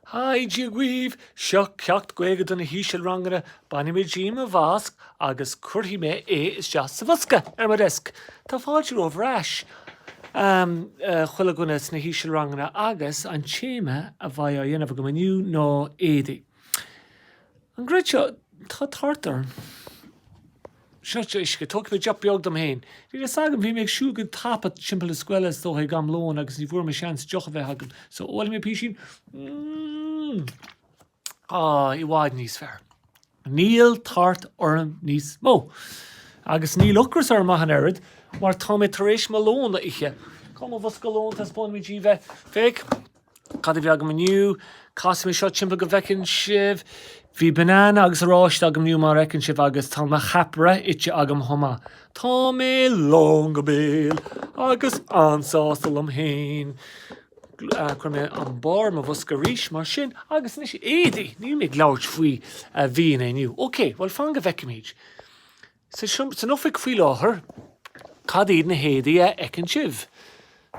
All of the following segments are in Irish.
Haidí Guibh, seo Ceacht Gaeilge donna hísealranganna banna mé díma bhasc agus curthaí mé is deas sa bhosca ar mar deisc. Tá fáilte rómhreis chuile gona sna hísealranganna agus an téime a bhaid a dhéanamh go maniu nó Éadaí. An gcuid seo tá tartar. Seo isce tógh mé deap beag dom héin. Bhí sagam bhí méid siú go tapad timpeall scoile dó gam lón agus ní bhfuair mé seans deoch a bheith agam. So óla mé písin. I bháid níos fearr. Níl tart orm níos mó. Agus níl ocras ar maithan airad, mar tá mé tar éis má lón a ihe. Com a bhos go lón tas bun mé dí bheith féic. Cad a bhí agam aniu, cas mé seo timpeall go bhecinn sibh. Bhí banana agus ráist agam niú mar recinn sibh agus tá na chapra ite agam thoma. Tá mé lón go béal agus ansástal am héin. Chur mé an bar má bhos go ríis mar sin agus ní sé Éadaí, ní mé gláirt faoi bhíon é nniu. Ok, well fan go bhecimid. San ofic faoi láthair, cad iad na Éadaí ecinn sibh.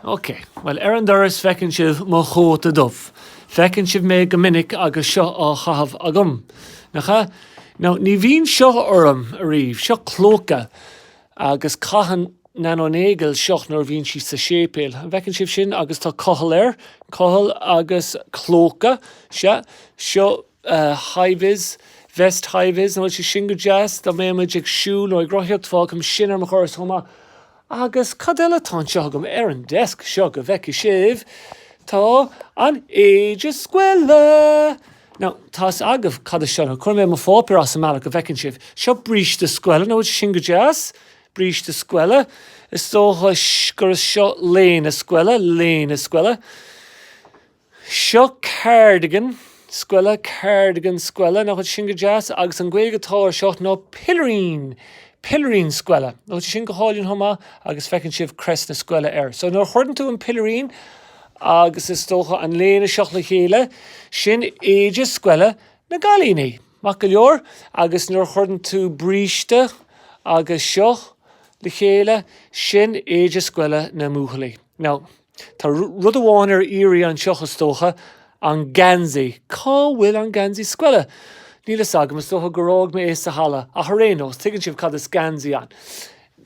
Ok, well ar an doras fecinn sibh má chót a dubh. Fecinn sibh mé go minic agus seo á chahabh agam. Nacha? Now, ní bhíon seo orm a riomh, seo clóca agus caihan nanonégel seoch nor bhíonn si sa sépéil. Fecinn sibh sin agus tá cothal cothal agus clóca, seo haibhis, vest haibhis, nó si sin go jazz, tá mé muid ag siú nó ag grothíocht fágam sin ar mo choras thoma. Agus cad eile tá seo agam ar an deisc seo go bheice sibh. Tá an éide scoile. Now, tás agah cad seo, chur mé má fápar as amach go bhecinn sibh. Seo bríste scoile, nó sin go jazz, bríste scoile. Is tócha gur seo léna scoile. Seo cardigan scoile, nó sin go jazz, agus an Gaeilge táir seo nó Pillarín scoile. Nó sin go háilíonn thoma agus fecinn sibh crest na scoile air. So nó chuirn tú an pillarín, agus is tócha an léna seoch le chéile, sin éide scoile na Gailíní. Mac go leor, agus nó chuirn tú bríste agus seoch le chéile, sin éide scoile na múchalaí. Now, tá rud amháin ar irí an seochas tócha an gansaí. Cá bhfuil an gansaí scoile? Níl is agam is tócha go rág mé sa hala a thorénos, tuigeann sibh cad is gansaí an.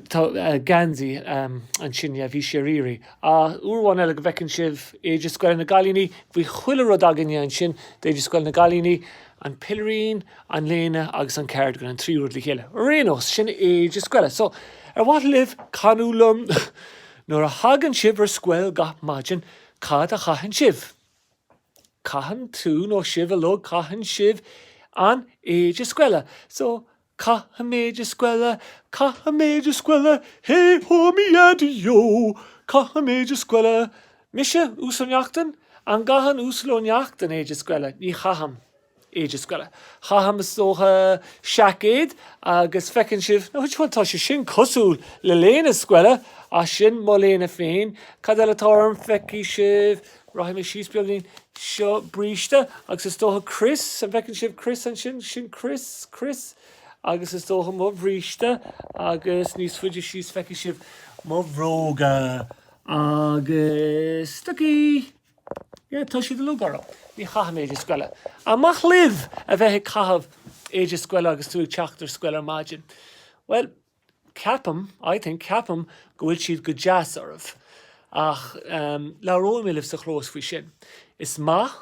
Tá gansaí an sin bhí sé rirí. A uairháin eile go bhecinn sibh éide scoile na Gailíní, bhí chuile rud agan an sin d'éide scoile na Gailíní, an pillarín, an léna agus an cardigan an trí rud le chéile. Rénos sin éide scoile. So, ar bhaid libh canúlam nuair a hagann sibh ar scoil gach maidin, cad a chaithinn sibh. Caitheann tú nó sibh a log caitheann sibh an éide scoile. So, caitheann méide scoile, hé ho mi Éadaí, caitheann méide scoile. Mise ús an neachtain, an gahan ús le neachtain éide scoile, ní chaitheann éide scoile. Chaitheann is tócha seacéad agus fecinn sibh, nó tá sé sin cosúil le léna scoile a sin má léna féin, cad eile tám feicí sibh, raithim mé síos beaglín seo bríste, agus is tócha Chris, an fecinn sibh Chris an sin Chris, agus is tócha má bríste, agus níos fuidir síos feicí sibh má bhróga, agus tucí. Tá siad a lugar ní chaitheann éide scoile. Amach libh a bheith caitheamh éide scoile agus tú ag teachtar scoile ar maidin. Well, I think capam go bhfuil siad go jazz ormh. Ach, leróil mé libh sa chlós faoi sin. Is maith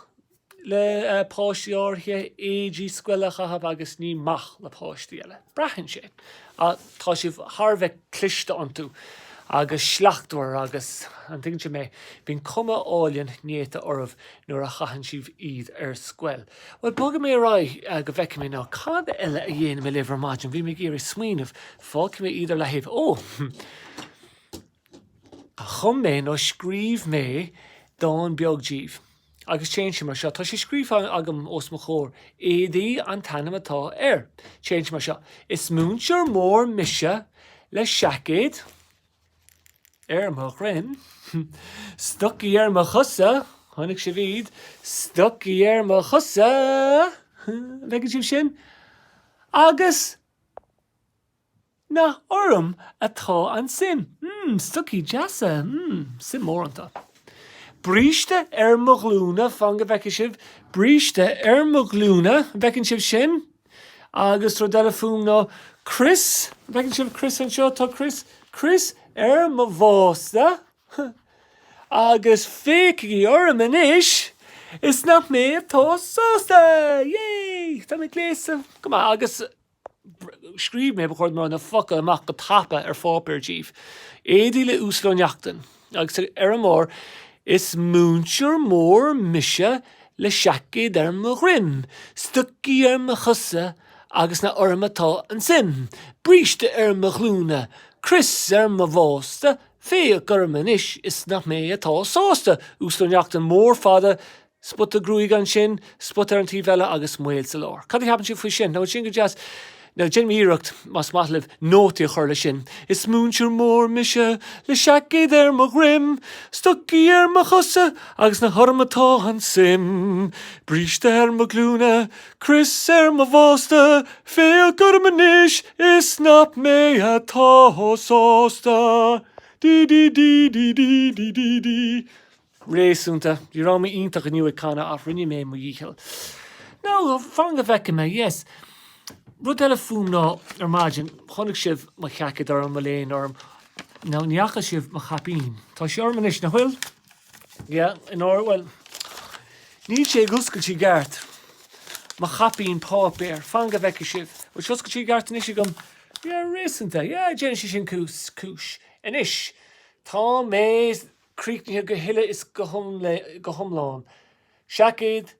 le páistí áthairthe éidí scoile chaitheamh agus ní maith le páistí eile. Breathann sé. A tá sibh tharbheith cliste an tú. Agus sleachtúir agus an tuigeann sé mé bhín cuma áilíonn néata ormh nuair a chaithinn sibh iad ar scoil. Well, bogad mé rá go bheice mé ná cad eile a dhéanam mé libh ar maidin, bhí mé géir smaoinemh, fáice mé iad ar le taobh. A chum mé nó scríomh mé dán beag díomh. Agus téann sé mar seo, tá sé scríomh agam os mo chóir, Éadaí an tanam atá air. Téann sé mar seo, is múnsear mór mise le seacéad, mo chrin, stucky mo chusa, tháinig sé bhíd, stucky mo chusa, bheiceann sibh sin, agus na orm atá an sin. Stucky jasa, sin mór antá. Bríste mo glúna fanga bheice sibh, bríste mo glúna, bhecinn sibh sin, agus tro deile fúm ná Chris, bhecinn sibh Chris an seo, tá Chris mo bhásta, agus féci orm inis, is nach mé atá sásta, yay! Tá mé gléasa, come on, agus scríb mé bechord mar na foca amach go tapa fápéir díobh. Éadaí le úsláneachtain, agus mór, is múnseir mór mise le seacaid mo ghrim, stucí mo chusa, agus na ormatá an sim, bríste mo glúna, Chris mo bhásta, féach orm inis is nach mé atá sásta, úsláneachtain mór fada, sput a grúig an sin, sput an tí bheile agus muil sa lár. Cad hapan si faoi sin, ná sin go jazz, ná gin míireacht mas maithlibh nótaí chuir le sin. Is múnseir mór mise le seacaid mo ghrim, stucí mo chusa, agus na hormatá an sim, bríste mo glúna, Chris mo bhásta, féach orm inis is nach mé atá sásta. Di. Réasúnta, dí rá mé ionach an nuaigh canna a rinne mé mo dícheal. No, fanga bheice mé, yes. Rud eile fúm ná ar maidin, chonig sibh mo cheacaid orm mo léon orm, ná neacha sibh mo chapín. Tá sé orm inis na bhfuil? Yeah, in well, ní sé guscailtí gart, mo chapín pápéir, fanga bheice sibh. Bhil sioscailtí gart inis gom, réasúnta, déanaan sé sin cúis. Inis, tá mé críicnithe go hiile is go thomláin. Seacaid,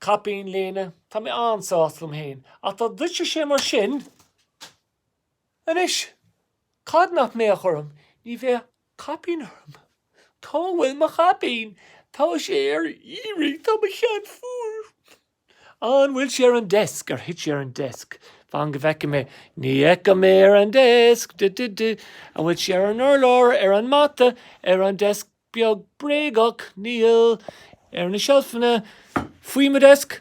capín léna, tá mé ansáslum héin. A tá duite sé mar sin, inis, cad nach mé a chorm, ní bheith capín orm. Tá bhfuil mo chapín, tá sé íri, tá mé chean fúr. An bhfuil sé an desk, hit sé an desk. Fan go bheice mé, ní eice mé an desk, an bhfuil sé an urlár an mata, an desk beag brégach, níl, na shelfanna, Fuoi me desk,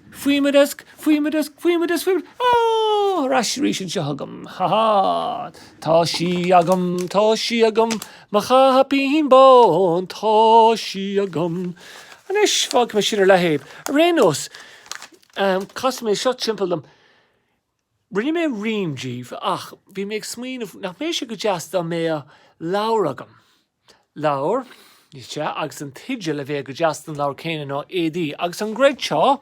oh, rashirí sin se hagam, ha, tá sí agam, ma chapín bon, tá sí agam. An is fág me siar lehéib. Rénos, cos mé seo timpeldam, rinne mé rím díobh, ach, bhí mé smíanamh, nach mé se go deasta mé a laur agam. Laur, agus an tiide le bheith go deasta an laur céine ná Éadaí, agus an gréid seo,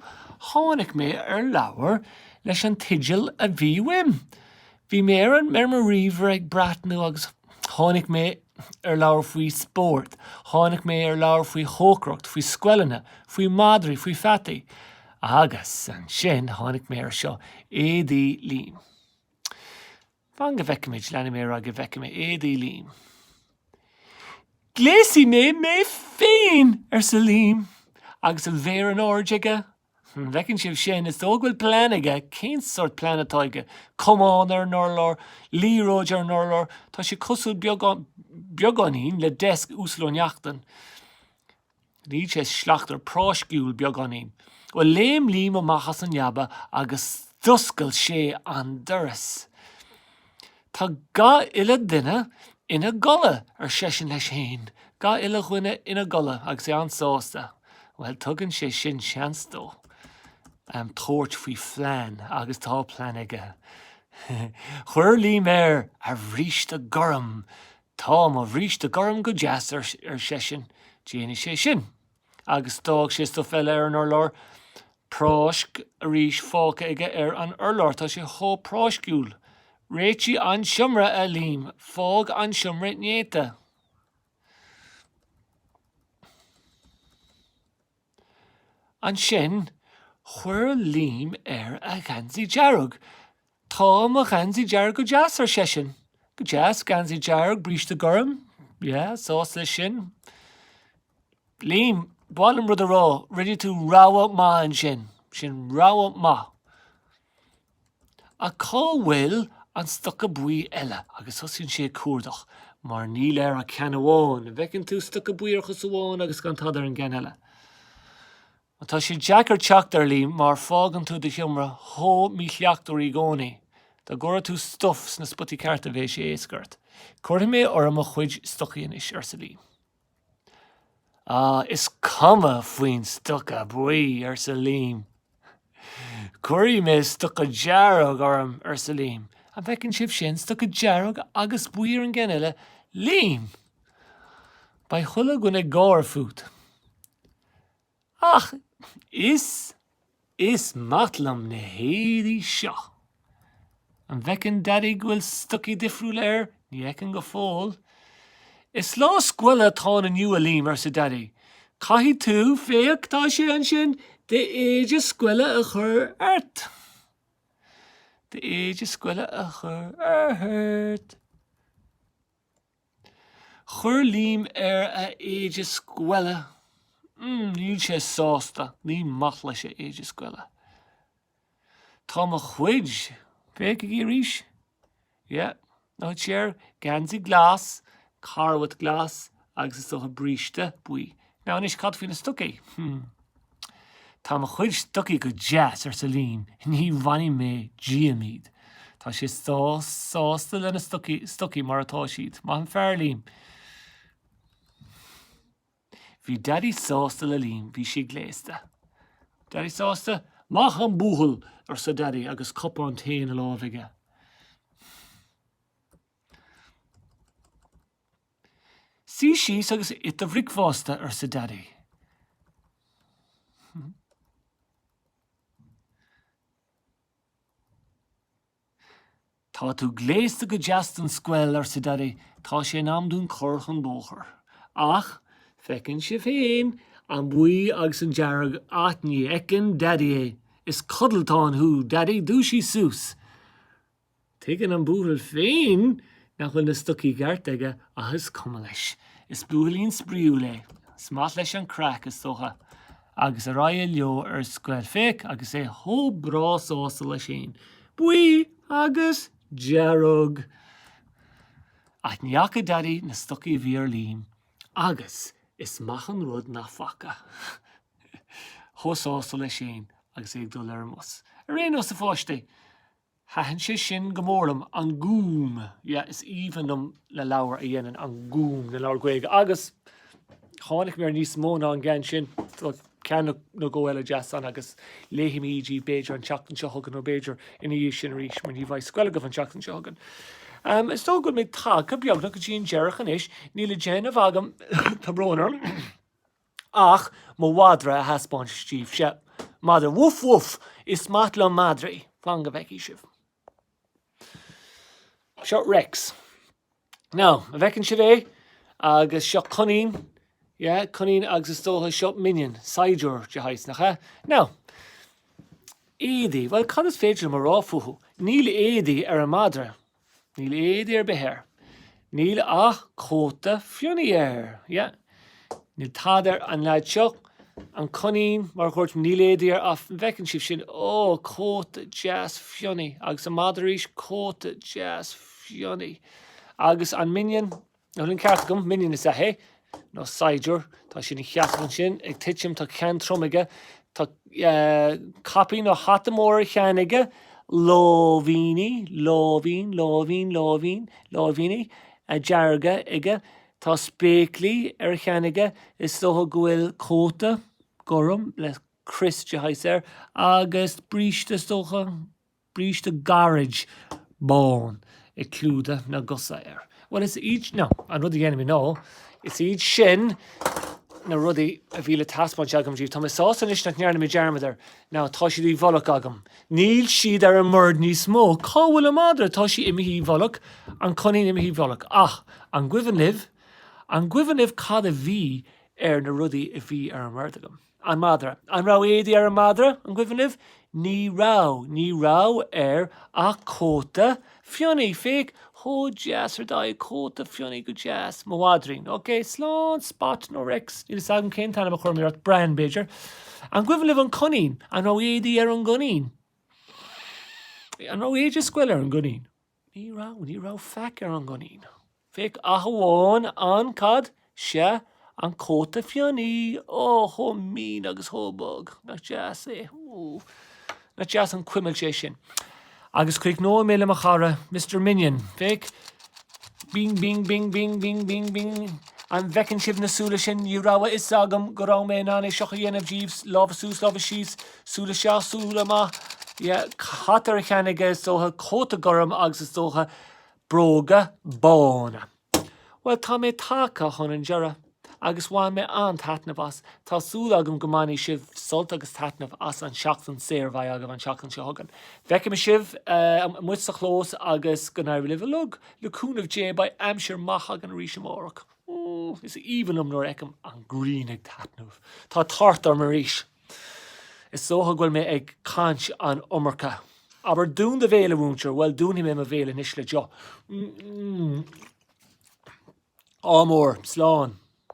tháinig mé ar laur leis an tideal a bhí wim. Bhí mé ar mar riomhar ag bratnú agus tháinig mé ar laur faoi sport, tháinig mé ar laur faoi chócrocht, faoi scuileanna, faoi madraí, faoi fetaí. Agus an sin tháinig mé ar seo Éadaí líam. Fan go bheice méid lena mé ra go bheice mé Éadaí líam. Gléisi mé féin ar sa líam, agus an bhéir an áirdeige. Bhecinn sibh sin is dóghfuil pleanaige, cén sort pleanatáige, comán ar norlár, líróid ar norlár, tá sé cosúil beaganín le desk úsláneachtain. Ní sé sleachtar práisciúil beaganín. Well léim líam amachchas an neaba agus duscail sé an doras. Tá ga ile duine ina gola ar sesin leis héin. Ga ile chuine ina gola agus an sásta. Well tugann sé sin seanstó. Tóirt faoi phlean agus tá pleanaige. Chuir líam ar a bhríste goram. Tá má bhríste goram go deas ar sesin. Déanaí sé sin. Agus tóg sé sto fel ar an urlár. Práisc a ríis fáca ige ar an urlár. Tá sé thó práisciúil. Réití an siomra a líam. Fág an siomra néta. An sin, chuir líam ar a gansaí dearg. Tá má gansaí dearg go deas ar sesin. Go deas gansaí dearg bríste goram. Sás lei sin. Líam, bálam rud a rá, rinne tú ráha má an sin. Sin ráha má. A cá bhfuil an stocha buí eile, agus thosaíonn sé cuardach, mar níl ar a ceann amháin. Bhecinn tú stocha buí ar chus amháin agus gan tad ar an gceann eile. Tá sé deacar teacht ar líam mar fágan tú de thiomra thó mí chleachtarí gcónaí. Tá gura tú stuff sna sputí carta bheith sé éascairt. Cuirtha mé or am a chuid stochaíonis ar sa líam. Is cuma faoin stocha buí ar sa lím. Cuirí mé stocha dearg orm ar sa lím. A bhecinn sibh sin stocha dearg agus buí ar an gceile lím. Ba chuile gona gáir fút. Ach, is matlam na héadí seo. An bhecinn daddy ghfuil stoci difriúil air, ní ecinn go fóil. Is lá scuile tá na nniu a lím ar sa daddy. Caithfidh tú féach tá sé an sin de éide scuile a chur airt. De éide scuile a chur airt. Chur lím ar a éide scuile. Níl sé sásta, ní maith leis sé éide scuile. Tá mo chuid, féach í ríis? Yeah, ná séar gansaí glas, carhad glas, agus is socha bríste buí. Ná is cad faoin na stocaí. Tá mo chuid stocaí go jazz ar sa lím, ní bhainní mé giamíd. Tá sé sásta lena stocaí mar atá siad, má an fearr lím. Bhí daddy sásta le lím, bhí si gléasta. Daddy sásta, mach an búthal ar sa daddy agus copa an taon a lábhaige. Sí síos agus it a bhricfásta ar sa daddy. Tá tú gléasta go deas an scuil ar sa daddy, tá sé námdún chorchan bóchar. Ach, fecinn si féin, an buí agus an dearg ní ecinn daddy é. Is cuddletáin hú, daddy, dúsí sús. Tuigeann an búthal féin, nach bhfuil na stocaí gart aige agus cuma leis. Is búthailín spríú le, smát leis an crack is tócha. Agus a ráid leo ar scuil féic agus é thó brá sásta le sin. Buí agus dearg. Neacha daddy na stocaí bhí ar lím. Agus is maith an rud na faca. Thó sásta le sin agus ag dul ar mus. Réon os a fáiste. Hahan sé sin gomórlam an gúm. Is íhannom le leabhar a dhéanaan an gúm na leabhar gaeilge. Agus tháinig mé ar níos móna an gceann sin cean nó go eile deas an agus léhim ídí Beidir an teachtain seo thugann ó Beidir ina dhí sin ríis mar ní bhaid scoile go an teachtain seo thugann. Is tó go mé tá go beagna go dtíon dearchan is, níla déana a bhagam tá brónar ach má wadra a haspáin stíomh se. Madra, woof woof, is matla madri. Flanga veki shiv. Shot Rex. Now, a vekin shive, agus shot Cunin. Yeah, Cunin agus stoha shot Minion. Sidejor jahais nacha. Now, Éadaí, well, cad is féidir mar ráfuhu. Níl Éadaí ar a madra. Níl Éadaí ar beher. Níl a cóta fionni yeah. Níl tádar an leid seo. An Cunin mar chuirt níl Éadaí ar a bhecinn sibh sin cóta jazz fionni. Agus a madríis cóta jazz fionni. Agus an Minion, nó linn ceart gom, Minion is a hé. No Sidejor, tá sin I cheatgan sin, ag titim tá cean tromaige, tá capi no hatamór cheanige, lóvíní, a jarga ige, tá spéclí ar cheanige, is soha gwyl cóta, gorum, le Chris jahaiser, agus bríste stocha, bríste garage, bón, ag clúda na gosa air. Well, it's each, no, an rudi enemy no, it's each shin, na rudi a bhíle taspáin agam díobh. Tá me sásan is na nearna mé dearmadar. Now, tá si dí bholach agam. Níl siad ar a murd ní smó. Cá bhfuil a madra tá si imihí bholach, an Cunin imihí bholach. Ach, an gwyfanibh cad a bhí ar na rudi a bhí ar a murd agam. An madra. An rá Éadaí ar a madra, an gwyfanibh, ní rá ar a cóta fionni féic. Ho jazz ar dai cóta fionni go jazz mawadrin. Okay, slán spot no Rex. Níl sagam cén tanna a chur at brand Beidir. An gwyfanibh an Cunin, an rá Éadaí ar an Gunin. An rá Éadaí scuil ar an Gunin. Ní rá feic ar an Gunin. Féic a hamháin an cad se an cóta fionni. Ho mín agus ho bug. Na jazz é. Na jazz an cuimil sé sin. Agus chuig nó méle a chara, Mr. Minion, féic, bing, bing, bing, bing, bing, bing, bing. An bhecinn sibh na súla sin ní rá is agam go rá mé ná é seocha dhéanamh díobh lábh sús lábh síos súla seach súla má chatar cheanige sótha cóta gom agus is tócha bróga bána. Well tá mé tácha chun an deara agus bháin mé an tatnamh as tá súla agam go maií sibh sult agus tatnamh as an seachtain séirmhaid agam an seachtain se hagan. Bheice me sibh muid sa chlós agus go nair libh lug leúnmh dé ba amsir math ag an ríise mórach. Is íhanm nóair eicem an grínig tatnamh. Tá tartar mar ríis. Is sótha ghfuil mé ag cáint an umarcha. Aber dún de bhéle bhúntear, well dúní mé a bhéle níos le jo. Ámór, sláán.